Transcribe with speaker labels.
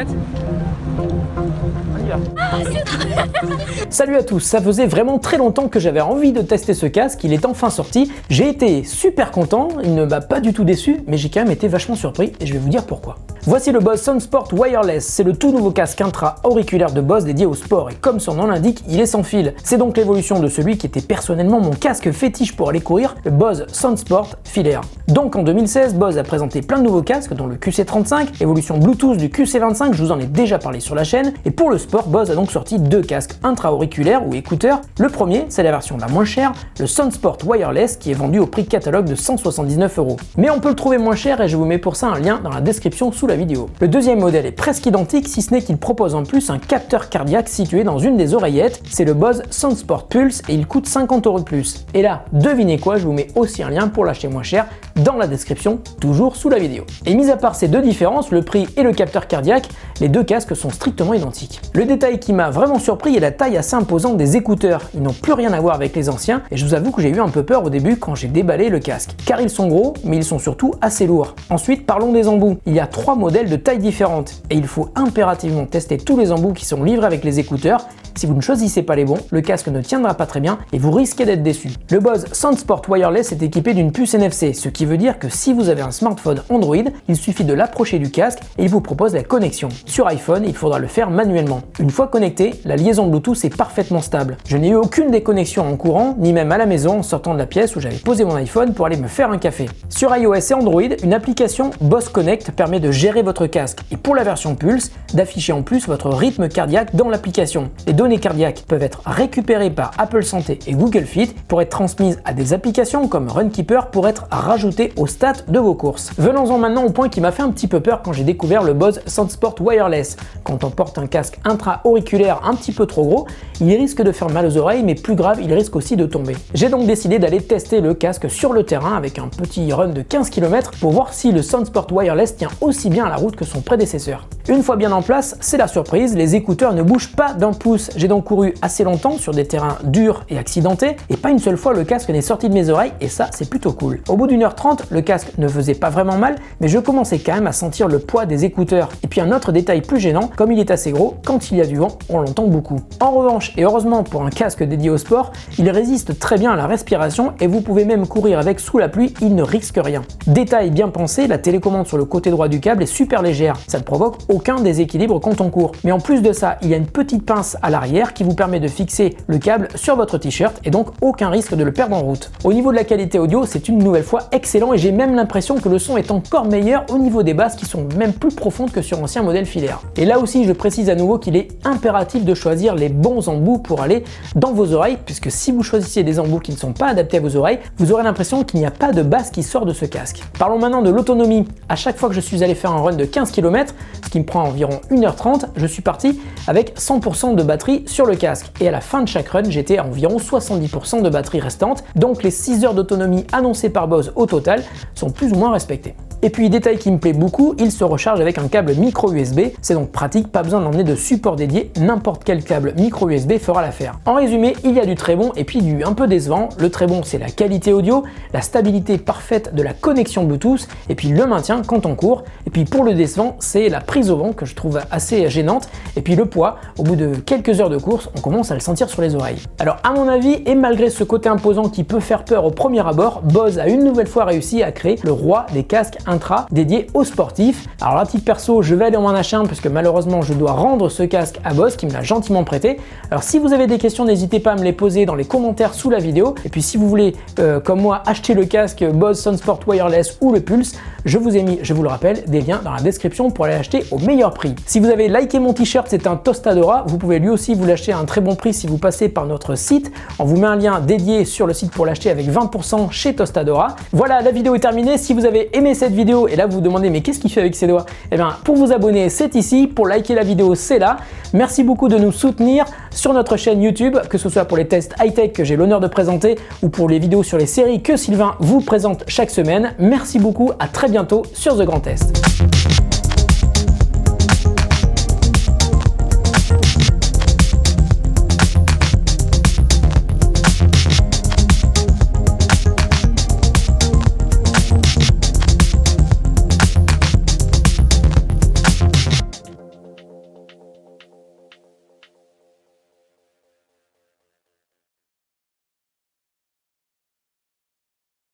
Speaker 1: prête? On y va.
Speaker 2: Salut à tous, ça faisait vraiment très longtemps que j'avais envie de tester ce casque, il est enfin sorti. J'ai été super content, il ne m'a pas du tout déçu, mais j'ai quand même été vachement surpris et je vais vous dire pourquoi. Voici le Bose Soundsport Wireless, c'est le tout nouveau casque intra-auriculaire de Bose dédié au sport et comme son nom l'indique, il est sans fil. C'est donc l'évolution de celui qui était personnellement mon casque fétiche pour aller courir, le Bose Soundsport filaire. Donc en 2016, Bose a présenté plein de nouveaux casques dont le QC35, évolution Bluetooth du QC25, je vous en ai déjà parlé sur la chaîne, et pour le sport, Bose a donc sorti deux casques intra-auriculaires ou écouteurs. Le premier, c'est la version la moins chère, le Soundsport Wireless qui est vendu au prix catalogue de 179 €. Mais on peut le trouver moins cher et je vous mets pour ça un lien dans la description sous la vidéo. Le deuxième modèle est presque identique si ce n'est qu'il propose en plus un capteur cardiaque situé dans une des oreillettes, c'est le Bose Soundsport Pulse et il coûte 50 € de plus. Et là, devinez quoi, je vous mets aussi un lien pour l'acheter moins cher dans la description, toujours sous la vidéo. Et mis à part ces deux différences, le prix et le capteur cardiaque, les deux casques sont strictement identiques. Le détail qui m'a vraiment surpris est la taille assez imposante des écouteurs. Ils n'ont plus rien à voir avec les anciens et je vous avoue que j'ai eu un peu peur au début quand j'ai déballé le casque. Car ils sont gros, mais ils sont surtout assez lourds. Ensuite, parlons des embouts. Il y a 3 modèles de tailles différentes et il faut impérativement tester tous les embouts qui sont livrés avec les écouteurs. Si vous ne choisissez pas les bons, le casque ne tiendra pas très bien et vous risquez d'être déçu. Le Bose Soundsport Wireless est équipé d'une puce NFC, ce qui veut dire que si vous avez un smartphone Android, il suffit de l'approcher du casque et il vous propose la connexion. Sur iPhone, il faudra le faire manuellement. Une fois connecté, la liaison Bluetooth est parfaitement stable. Je n'ai eu aucune déconnexion en courant, ni même à la maison en sortant de la pièce où j'avais posé mon iPhone pour aller me faire un café. Sur iOS et Android, une application Bose Connect permet de gérer votre casque et pour la version Pulse, d'afficher en plus votre rythme cardiaque dans l'application. Les données cardiaques peuvent être récupérées par Apple Santé et Google Fit pour être transmises à des applications comme Runkeeper pour être rajoutées aux stats de vos courses. Venons-en maintenant au point qui m'a fait un petit peu peur quand j'ai découvert le Bose Soundsport Wireless. Quand on porte un casque intra-auriculaire un petit peu trop gros, il risque de faire mal aux oreilles, mais plus grave, il risque aussi de tomber. J'ai donc décidé d'aller tester le casque sur le terrain avec un petit run de 15 km pour voir si le Soundsport Wireless tient aussi bien à la route que son prédécesseur. Une fois bien en place, c'est la surprise, les écouteurs ne bougent pas d'un pouce. J'ai donc couru assez longtemps sur des terrains durs et accidentés et pas une seule fois le casque n'est sorti de mes oreilles et ça c'est plutôt cool. Au bout d'1h30, le casque ne faisait pas vraiment mal, mais je commençais quand même à sentir le poids des écouteurs. Et puis un autre détail plus gênant, comme il est assez gros, quand il y a du vent, on l'entend beaucoup. En revanche, et heureusement pour un casque dédié au sport, il résiste très bien à la respiration et vous pouvez même courir avec sous la pluie, il ne risque rien. Détail bien pensé, la télécommande sur le côté droit du câble est super légère, ça ne provoque aucun déséquilibre quand on court. Mais en plus de ça, il y a une petite pince à l'arrière qui vous permet de fixer le câble sur votre t-shirt et donc aucun risque de le perdre en route. Au niveau de la qualité audio, c'est une nouvelle fois excellent et j'ai même l'impression que le son est encore meilleur au niveau des basses qui sont même plus profondes que sur ancien modèle filaire. Et là aussi, je précise à nouveau qu'il est impératif de choisir les bons embouts pour aller dans vos oreilles, puisque si vous choisissez des embouts qui ne sont pas adaptés à vos oreilles, vous aurez l'impression qu'il n'y a pas de basse qui sort de ce casque. Parlons maintenant de l'autonomie. À chaque fois que je suis allé faire un run de 15 km, ce qui me prend environ 1h30, je suis parti avec 100% de batterie sur le casque. Et à la fin de chaque run, j'étais à environ 70% de batterie restante, donc les 6 heures d'autonomie annoncées par Bose au total sont plus ou moins respectées. Et puis détail qui me plaît beaucoup, il se recharge avec un câble micro USB, c'est donc pratique, pas besoin d'emmener de support dédié, n'importe quel câble micro USB fera l'affaire. En résumé, il y a du très bon et puis du un peu décevant. Le très bon c'est la qualité audio, la stabilité parfaite de la connexion Bluetooth et puis le maintien quand on court. Et puis pour le décevant, c'est la prise au vent que je trouve assez gênante et puis le poids, au bout de quelques heures de course, on commence à le sentir sur les oreilles. Alors à mon avis, et malgré ce côté imposant qui peut faire peur au premier abord, Bose a une nouvelle fois réussi à créer le roi des casques intra dédié aux sportifs. Alors à titre perso, je vais aller en acheter un parce que malheureusement je dois rendre ce casque à Bose qui me l'a gentiment prêté. Alors si vous avez des questions, n'hésitez pas à me les poser dans les commentaires sous la vidéo. Et puis si vous voulez, comme moi, acheter le casque Bose Soundsport Wireless ou le Pulse, je vous ai mis, je vous le rappelle, des liens dans la description pour aller acheter au meilleur prix. Si vous avez liké mon t-shirt, c'est un Tostadora, vous pouvez lui aussi vous l'acheter à un très bon prix si vous passez par notre site. On vous met un lien dédié sur le site pour l'acheter avec 20% chez Tostadora. Voilà, la vidéo est terminée. Si vous avez aimé cette vidéo, et là vous vous demandez mais qu'est-ce qu'il fait avec ses doigts? Eh bien pour vous abonner c'est ici, pour liker la vidéo c'est là. Merci beaucoup de nous soutenir sur notre chaîne YouTube, que ce soit pour les tests high-tech que j'ai l'honneur de présenter ou pour les vidéos sur les séries que Sylvain vous présente chaque semaine. Merci beaucoup, à très bientôt sur The Grand Test.